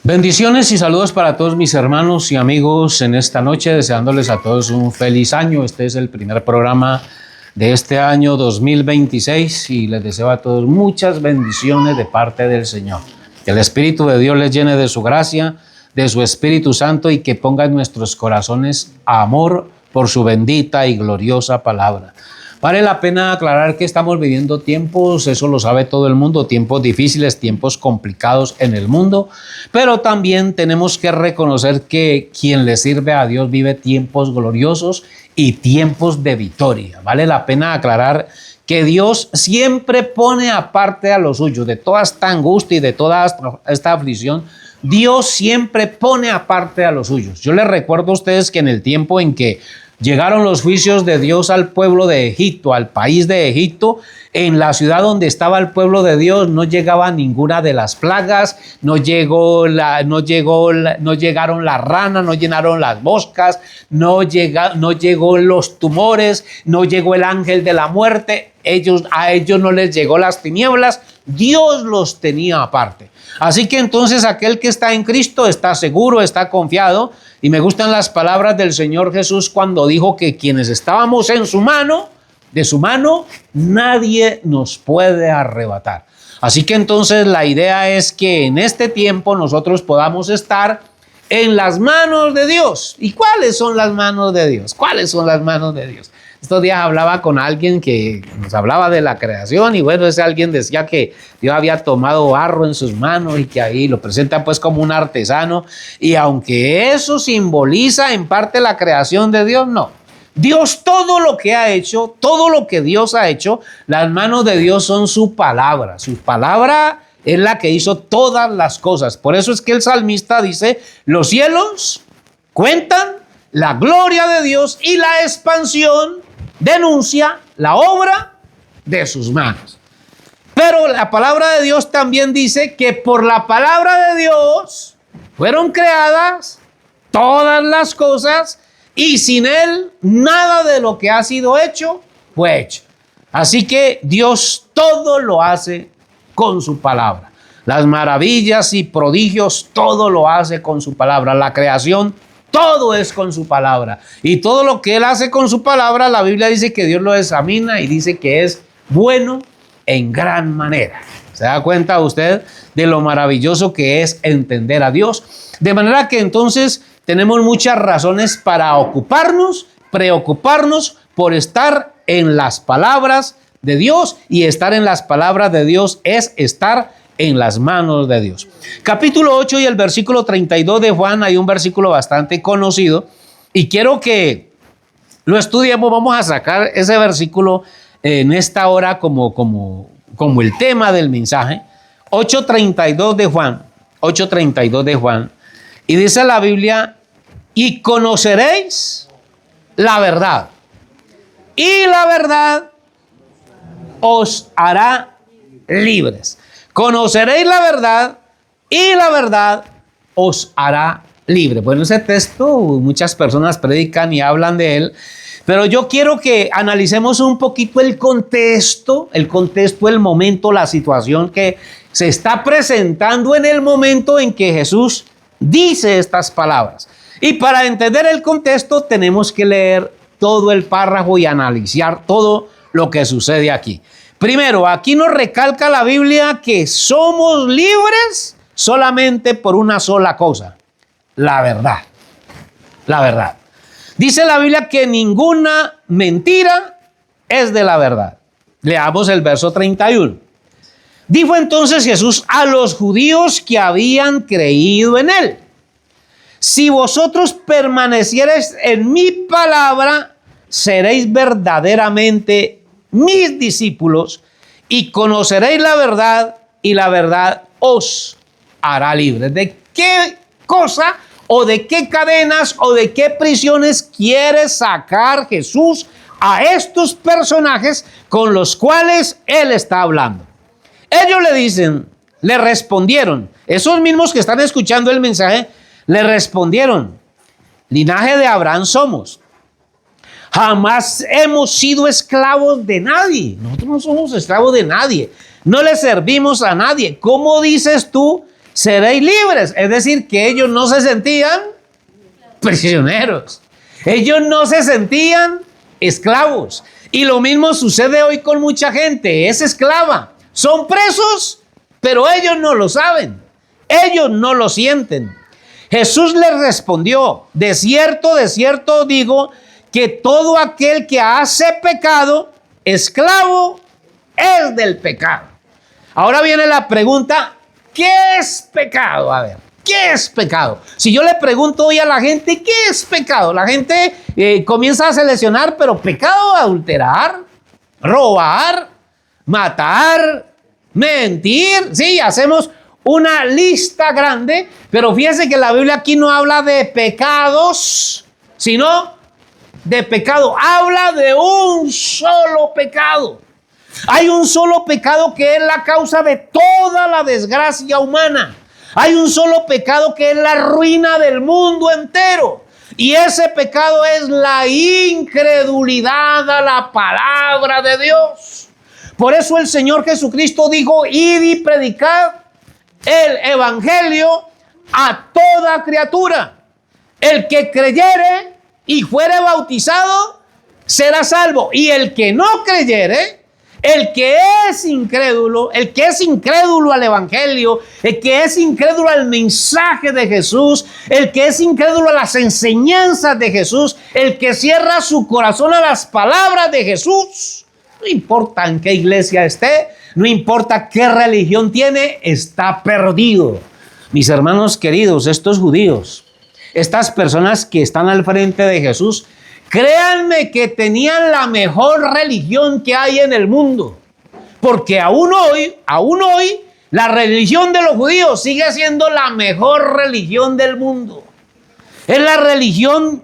Bendiciones y saludos para todos mis hermanos y amigos en esta noche, deseándoles a todos un feliz año. Este es el primer programa de este año 2026 y les deseo a todos muchas bendiciones de parte del Señor. Que el Espíritu de Dios les llene de su gracia, de su Espíritu Santo y que ponga en nuestros corazones amor por su bendita y gloriosa palabra. Vale la pena aclarar que estamos viviendo tiempos, eso lo sabe todo el mundo, tiempos difíciles, tiempos complicados en el mundo, pero también tenemos que reconocer que quien le sirve a Dios vive tiempos gloriosos y tiempos de victoria. Vale la pena aclarar que Dios siempre pone aparte a los suyos, de toda esta angustia y de toda esta aflicción. Dios siempre pone aparte a los suyos. Yo les recuerdo a ustedes que en el tiempo en que llegaron los juicios de Dios al pueblo de Egipto, al país de Egipto, en la ciudad donde estaba el pueblo de Dios no llegaba ninguna de las plagas, no llegaron las ranas, no llenaron las moscas, no llegó los tumores, no llegó el ángel de la muerte, a ellos no les llegó las tinieblas, Dios los tenía aparte. Así que entonces aquel que está en Cristo está seguro, está confiado. Y me gustan las palabras del Señor Jesús cuando dijo que quienes estábamos en su mano, de su mano, nadie nos puede arrebatar. Así que entonces la idea es que en este tiempo nosotros podamos estar en las manos de Dios. ¿Y cuáles son las manos de Dios? ¿Cuáles son las manos de Dios? Estos días hablaba con alguien que nos hablaba de la creación y bueno, ese alguien decía que Dios había tomado barro en sus manos y que ahí lo presenta pues como un artesano, y aunque eso simboliza en parte la creación de Dios, no. Dios todo lo que ha hecho, todo lo que Dios ha hecho, las manos de Dios son su palabra es la que hizo todas las cosas. Por eso es que el salmista dice, los cielos cuentan la gloria de Dios y la expansión denuncia la obra de sus manos. Pero la palabra de Dios también dice que por la palabra de Dios fueron creadas todas las cosas y sin Él nada de lo que ha sido hecho fue hecho. Así que Dios todo lo hace con su palabra. Las maravillas y prodigios todo lo hace con su palabra. La creación todo es con su palabra. Y todo lo que Él hace con su palabra, la Biblia dice que Dios lo examina y dice que es bueno en gran manera. ¿Se da cuenta usted de lo maravilloso que es entender a Dios? De manera que entonces tenemos muchas razones para preocuparnos por estar en las palabras de Dios, y estar en las palabras de Dios es estar en las manos de Dios. Capítulo 8 y el versículo 32 de Juan, hay un versículo bastante conocido y quiero que lo estudiemos. Vamos a sacar ese versículo en esta hora como el tema del mensaje. 8:32 de Juan, 8:32 de Juan, y dice la Biblia, y conoceréis la verdad, y la verdad os hará libres. Conoceréis la verdad y la verdad os hará libre. Bueno, ese texto muchas personas predican y hablan de él, pero yo quiero que analicemos un poquito el contexto, el momento, la situación que se está presentando en el momento en que Jesús dice estas palabras. Y para entender el contexto tenemos que leer todo el párrafo y analizar todo lo que sucede aquí. Primero, aquí nos recalca la Biblia que somos libres solamente por una sola cosa, la verdad. La verdad. Dice la Biblia que ninguna mentira es de la verdad. Leamos el verso 31. Dijo entonces Jesús a los judíos que habían creído en él: si vosotros permaneciereis en mi palabra, seréis verdaderamente mis discípulos y conoceréis la verdad y la verdad os hará libres. ¿De qué cosa o de qué cadenas o de qué prisiones quiere sacar Jesús a estos personajes con los cuales Él está hablando? Ellos le respondieron, esos mismos que están escuchando el mensaje, le respondieron: linaje de Abraham somos. Jamás hemos sido esclavos de nadie. Nosotros no somos esclavos de nadie. No le servimos a nadie. ¿Cómo dices tú seréis libres. Es decir, que ellos no se sentían prisioneros. Ellos no se sentían esclavos. Y lo mismo sucede hoy con mucha gente. Es esclava. Son presos, pero ellos no lo saben. Ellos no lo sienten. Jesús les respondió: de cierto digo que todo aquel que hace pecado, esclavo es del pecado. Ahora viene la pregunta: ¿qué es pecado? A ver, ¿qué es pecado? Si yo le pregunto hoy a la gente, ¿qué es pecado? La gente comienza a seleccionar, pero pecado: adulterar, robar, matar, mentir. Sí, hacemos una lista grande, pero fíjense que la Biblia aquí no habla de pecados, sino de pecado. Habla de un solo pecado. Hay un solo pecado que es la causa de toda la desgracia humana. Hay un solo pecado que es la ruina del mundo entero. Y ese pecado es la incredulidad a la palabra de Dios. Por eso el Señor Jesucristo dijo: id y predicad el evangelio a toda criatura. El que creyere y fuere bautizado será salvo. Y el que no creyere, el que es incrédulo al evangelio, el que es incrédulo al mensaje de Jesús, el que es incrédulo a las enseñanzas de Jesús, el que cierra su corazón a las palabras de Jesús, no importa en qué iglesia esté, no importa qué religión tiene, está perdido. Mis hermanos queridos, estos judíos, estas personas que están al frente de Jesús, créanme que tenían la mejor religión que hay en el mundo. Porque aún hoy, la religión de los judíos sigue siendo la mejor religión del mundo. Es la religión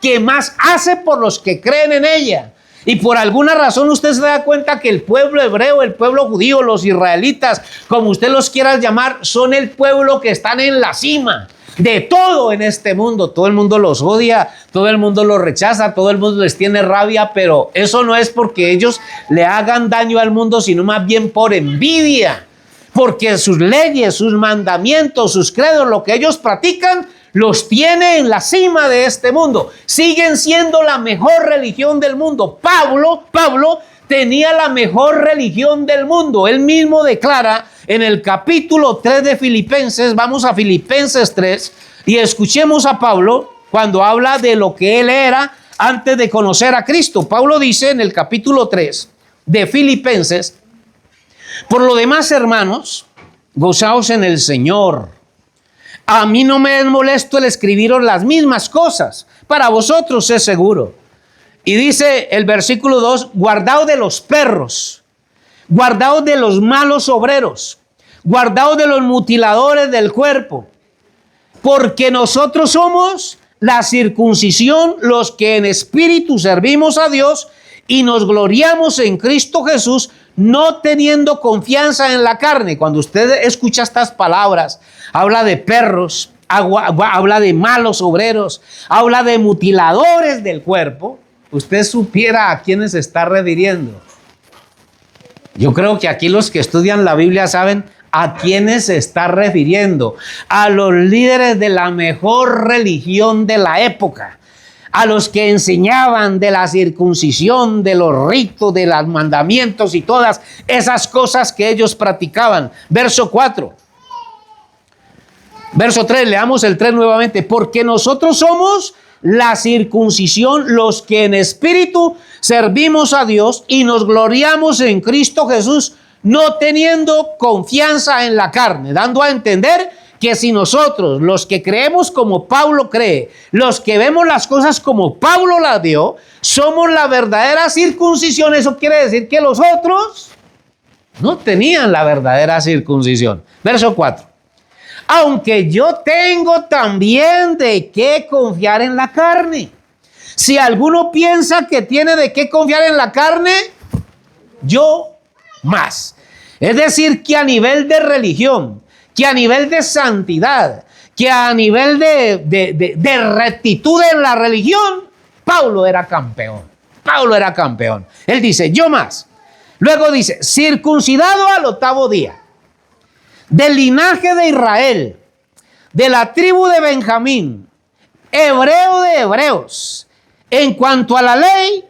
que más hace por los que creen en ella. Y por alguna razón usted se da cuenta que el pueblo hebreo, el pueblo judío, los israelitas, como usted los quiera llamar, son el pueblo que están en la cima de todo en este mundo. Todo el mundo los odia, todo el mundo los rechaza, todo el mundo les tiene rabia, pero eso no es porque ellos le hagan daño al mundo, sino más bien por envidia. Porque sus leyes, sus mandamientos, sus credos, lo que ellos practican, los tiene en la cima de este mundo. Siguen siendo la mejor religión del mundo. Pablo tenía la mejor religión del mundo. Él mismo declara en el capítulo 3 de Filipenses, vamos a Filipenses 3, y escuchemos a Pablo cuando habla de lo que él era antes de conocer a Cristo. Pablo dice en el capítulo 3 de Filipenses: por lo demás, hermanos, gozaos en el Señor. A mí no me es molesto el escribiros las mismas cosas. Para vosotros es seguro. Y dice el versículo 2: guardaos de los perros, guardaos de los malos obreros, guardaos de los mutiladores del cuerpo, porque nosotros somos la circuncisión, los que en espíritu servimos a Dios y nos gloriamos en Cristo Jesús, no teniendo confianza en la carne. Cuando usted escucha estas palabras, habla de perros, habla de malos obreros, habla de mutiladores del cuerpo, usted supiera a quiénes se está refiriendo. Yo creo que aquí los que estudian la Biblia saben a quiénes se está refiriendo: a los líderes de la mejor religión de la época, a los que enseñaban de la circuncisión, de los ritos, de los mandamientos y todas esas cosas que ellos practicaban. Verso 4. Verso 3, leamos el 3 nuevamente. Porque nosotros somos la circuncisión, los que en espíritu servimos a Dios y nos gloriamos en Cristo Jesús, no teniendo confianza en la carne, dando a entender que si nosotros, los que creemos como Pablo cree, los que vemos las cosas como Pablo las vio, somos la verdadera circuncisión. Eso quiere decir que los otros no tenían la verdadera circuncisión. Verso 4. Aunque yo tengo también de qué confiar en la carne. Si alguno piensa que tiene de qué confiar en la carne, yo más. Es decir, que a nivel de religión, que a nivel de santidad, que a nivel de rectitud en la religión, Pablo era campeón. Pablo era campeón. Él dice: yo más. Luego dice: circuncidado al 8º día, del linaje de Israel, de la tribu de Benjamín, hebreo de hebreos, en cuanto a la ley,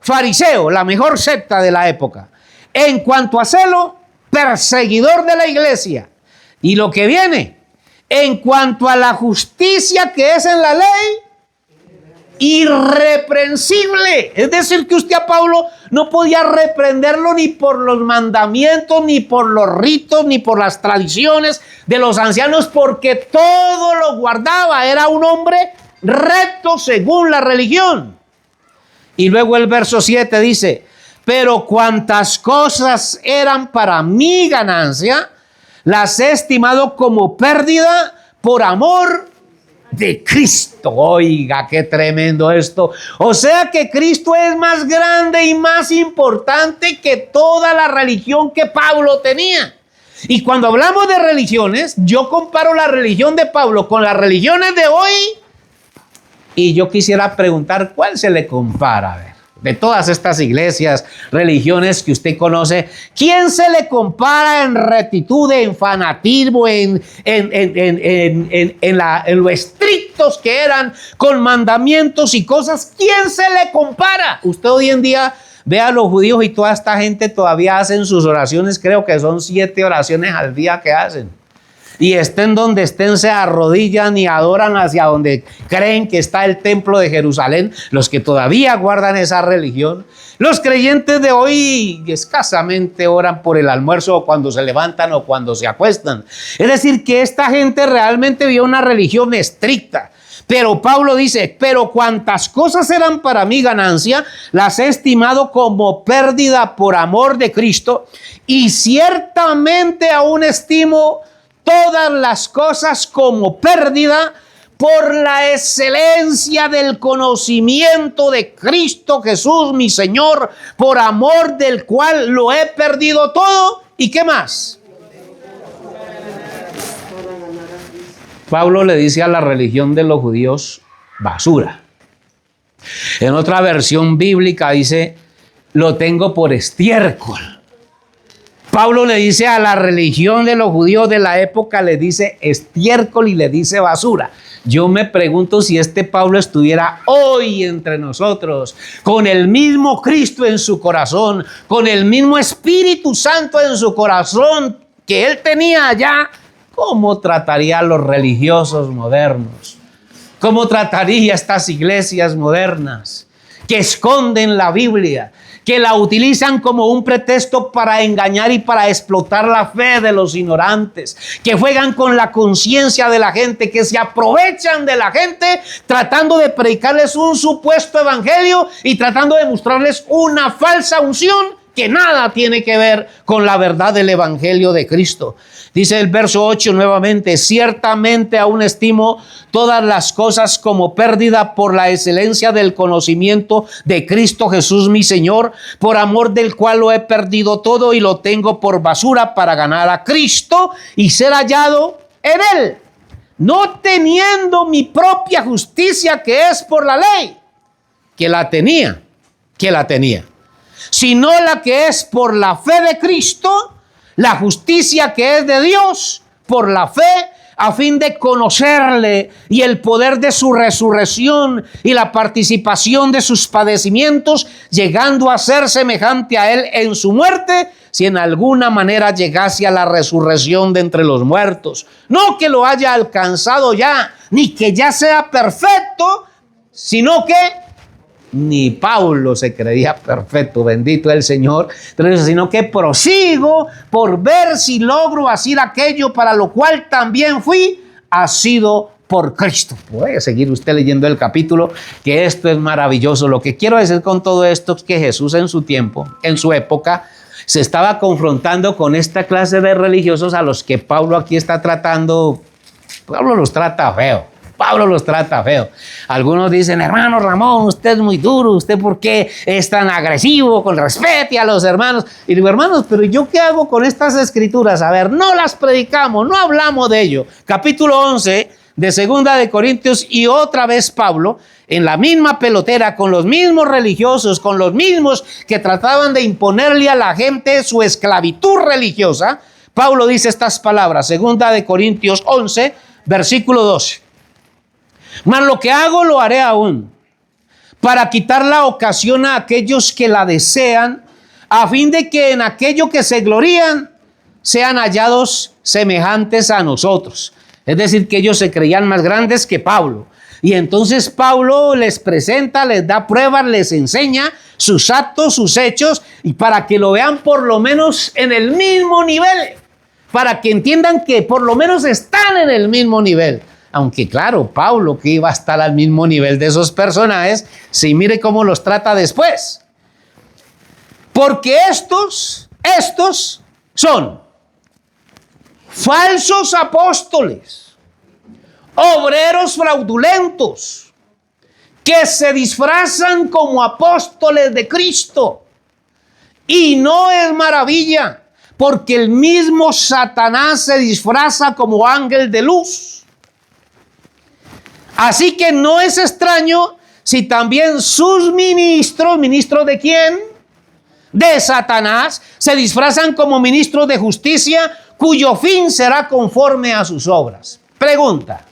fariseo, la mejor secta de la época, en cuanto a celo, perseguidor de la iglesia, y lo que viene, en cuanto a la justicia que es en la ley, irreprensible. Es decir, que usted a Pablo no podía reprenderlo ni por los mandamientos, ni por los ritos, ni por las tradiciones de los ancianos, porque todo lo guardaba. Era un hombre recto según la religión. Y luego el verso 7 dice: pero cuantas cosas eran para mi ganancia, las he estimado como pérdida por amor de Cristo. Oiga, qué tremendo esto. O sea que Cristo es más grande y más importante que toda la religión que Pablo tenía. Y cuando hablamos de religiones, yo comparo la religión de Pablo con las religiones de hoy, y yo quisiera preguntar, ¿cuál se le compara? A ver, de todas estas iglesias, religiones que usted conoce, ¿quién se le compara en rectitud, en fanatismo, en lo estrictos que eran, con mandamientos y cosas? ¿Quién se le compara? Usted hoy en día ve a los judíos y toda esta gente todavía hacen sus oraciones, creo que son 7 oraciones al día que hacen. Y estén donde estén, se arrodillan y adoran hacia donde creen que está el templo de Jerusalén, los que todavía guardan esa religión. Los creyentes de hoy escasamente oran por el almuerzo, o cuando se levantan o cuando se acuestan. Es decir, que esta gente realmente vio una religión estricta. Pero Pablo dice: pero cuantas cosas eran para mi ganancia, las he estimado como pérdida por amor de Cristo, y ciertamente aún estimo todas las cosas como pérdida por la excelencia del conocimiento de Cristo Jesús, mi Señor, por amor del cual lo he perdido todo. ¿Y qué más? Pablo le dice a la religión de los judíos basura. En otra versión bíblica dice: lo tengo por estiércol. Pablo le dice a la religión de los judíos de la época, le dice estiércol y le dice basura. Yo me pregunto si este Pablo estuviera hoy entre nosotros, con el mismo Cristo en su corazón, con el mismo Espíritu Santo en su corazón que él tenía allá, ¿cómo trataría a los religiosos modernos? ¿Cómo trataría a estas iglesias modernas que esconden la Biblia, que la utilizan como un pretexto para engañar y para explotar la fe de los ignorantes, que juegan con la conciencia de la gente, que se aprovechan de la gente tratando de predicarles un supuesto evangelio y tratando de mostrarles una falsa unción que nada tiene que ver con la verdad del evangelio de Cristo? Dice el verso 8 nuevamente: ciertamente aún estimo todas las cosas como pérdida por la excelencia del conocimiento de Cristo Jesús mi Señor, por amor del cual lo he perdido todo y lo tengo por basura para ganar a Cristo y ser hallado en él, no teniendo mi propia justicia que es por la ley, que la tenía, sino la que es por la fe de Cristo, la justicia que es de Dios por la fe, a fin de conocerle y el poder de su resurrección y la participación de sus padecimientos, llegando a ser semejante a él en su muerte, si en alguna manera llegase a la resurrección de entre los muertos. No que lo haya alcanzado ya, ni que ya sea perfecto, sino que ni Pablo se creía perfecto, bendito el Señor, sino que prosigo por ver si logro hacer aquello para lo cual también fui asido por Cristo. Puede seguir usted leyendo el capítulo, que esto es maravilloso. Lo que quiero decir con todo esto es que Jesús en su tiempo, en su época, se estaba confrontando con esta clase de religiosos a los que Pablo aquí está tratando. Pablo los trata feo. Algunos dicen: hermano Ramón, usted es muy duro, usted ¿por qué es tan agresivo? Con respete a los hermanos. Y digo: hermanos, pero ¿yo qué hago con estas escrituras? A ver, no las predicamos, no hablamos de ello. Capítulo 11 de Segunda de Corintios, y otra vez Pablo, en la misma pelotera, con los mismos religiosos, con los mismos que trataban de imponerle a la gente su esclavitud religiosa. Pablo dice estas palabras, 2 Corintios 11, versículo 12. Mas lo que hago lo haré aún, para quitar la ocasión a aquellos que la desean, a fin de que en aquello que se glorían sean hallados semejantes a nosotros. Es decir, que ellos se creían más grandes que Pablo. Y entonces Pablo les presenta, les da pruebas, les enseña sus actos, sus hechos, y para que lo vean por lo menos en el mismo nivel, para que entiendan que por lo menos están en el mismo nivel. Aunque claro, Pablo, que iba a estar al mismo nivel de esos personajes, si mire cómo los trata después. Porque estos son falsos apóstoles, obreros fraudulentos, que se disfrazan como apóstoles de Cristo. Y no es maravilla, porque el mismo Satanás se disfraza como ángel de luz. Así que no es extraño si también sus ministros, ¿ministros de quién? De Satanás, se disfrazan como ministros de justicia, cuyo fin será conforme a sus obras. Pregunta: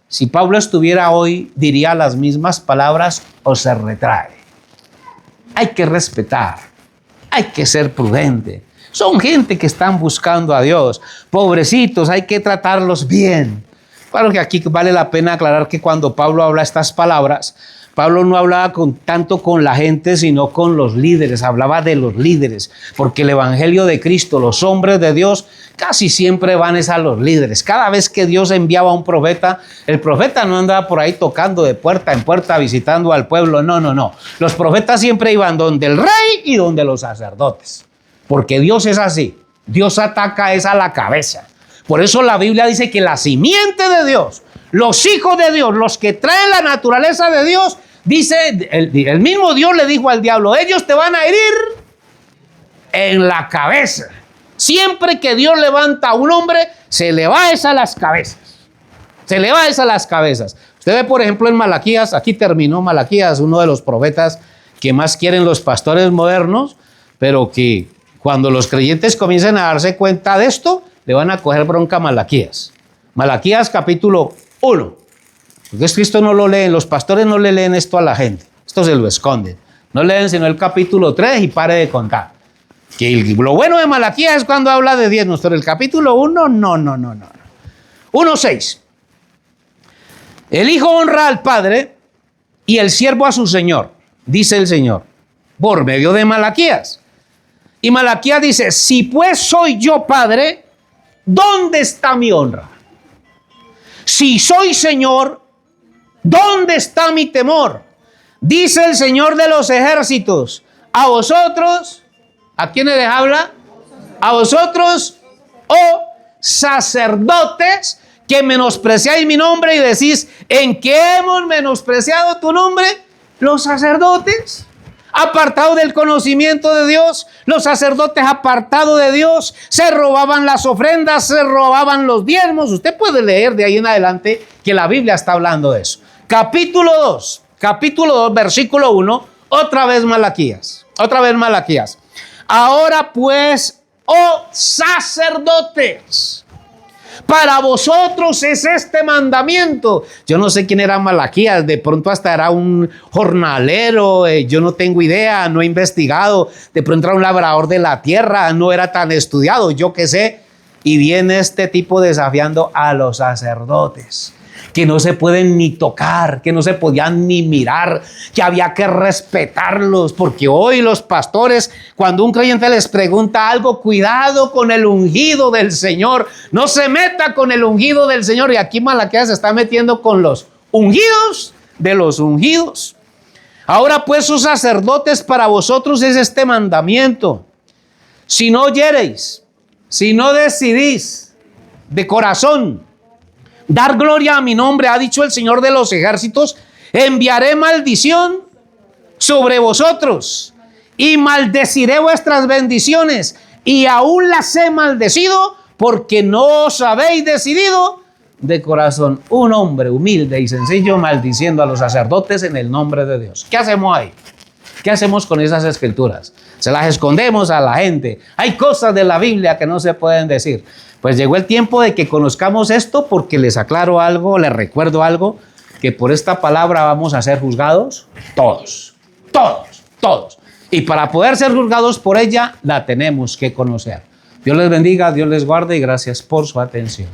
si Pablo estuviera hoy, ¿diría las mismas palabras o se retrae? Hay que respetar, hay que ser prudente. Son gente que están buscando a Dios. Pobrecitos, hay que tratarlos bien. Claro que aquí vale la pena aclarar que cuando Pablo habla estas palabras, Pablo no hablaba tanto con la gente, sino con los líderes. Hablaba de los líderes, porque el evangelio de Cristo, los hombres de Dios, casi siempre van a los líderes. Cada vez que Dios enviaba a un profeta, el profeta no andaba por ahí tocando de puerta en puerta, visitando al pueblo. No. Los profetas siempre iban donde el rey y donde los sacerdotes. Porque Dios es así. Dios ataca a la cabeza. Por eso la Biblia dice que la simiente de Dios, los hijos de Dios, los que traen la naturaleza de Dios, dice, el mismo Dios le dijo al diablo, ellos te van a herir en la cabeza. Siempre que Dios levanta a un hombre, se le va a las cabezas. Se le va a las cabezas. Usted ve, por ejemplo, en Malaquías, aquí terminó Malaquías, uno de los profetas que más quieren los pastores modernos, pero que cuando los creyentes comiencen a darse cuenta de esto, le van a coger bronca a Malaquías. Malaquías capítulo 1. Porque es que esto no lo leen, los pastores no le leen esto a la gente. Esto se lo esconden. No leen sino el capítulo 3 y pare de contar. Que lo bueno de Malaquías es cuando habla de diezmos, pero el capítulo 1, no. 1:6. El hijo honra al padre y el siervo a su señor, dice el Señor, por medio de Malaquías. Y Malaquías dice, si pues soy yo padre, ¿dónde está mi honra? Si soy Señor, ¿dónde está mi temor? Dice el Señor de los ejércitos, a vosotros, ¿a quiénes les habla? A vosotros, oh sacerdotes, que menospreciáis mi nombre y decís, ¿en qué hemos menospreciado tu nombre? Los sacerdotes. Apartados del conocimiento de Dios, los sacerdotes apartados de Dios, se robaban las ofrendas, se robaban los diezmos. Usted puede leer de ahí en adelante que la Biblia está hablando de eso. Capítulo 2, versículo 1, otra vez Malaquías. Ahora pues, oh sacerdotes, para vosotros es este mandamiento. Yo no sé quién era Malaquías, de pronto hasta era un jornalero, yo no tengo idea, no he investigado, de pronto era un labrador de la tierra, no era tan estudiado, yo qué sé. Y viene este tipo desafiando a los sacerdotes, que no se pueden ni tocar, que no se podían ni mirar, que había que respetarlos, porque hoy los pastores, cuando un creyente les pregunta algo, cuidado con el ungido del Señor, no se meta con el ungido del Señor. Y aquí Malaquías se está metiendo con los ungidos de los ungidos. Ahora pues, sus sacerdotes, para vosotros es este mandamiento: si no oyereis, si no decidís de corazón dar gloria a mi nombre, ha dicho el Señor de los ejércitos, enviaré maldición sobre vosotros y maldeciré vuestras bendiciones, y aún las he maldecido porque no os habéis decidido de corazón. Un hombre humilde y sencillo maldiciendo a los sacerdotes en el nombre de Dios. ¿Qué hacemos ahí? ¿Qué hacemos con esas escrituras? Se las escondemos a la gente. Hay cosas de la Biblia que no se pueden decir. Pues llegó el tiempo de que conozcamos esto, porque les aclaro algo, les recuerdo algo, que por esta palabra vamos a ser juzgados todos, todos, todos. Y para poder ser juzgados por ella, la tenemos que conocer. Dios les bendiga, Dios les guarde y gracias por su atención.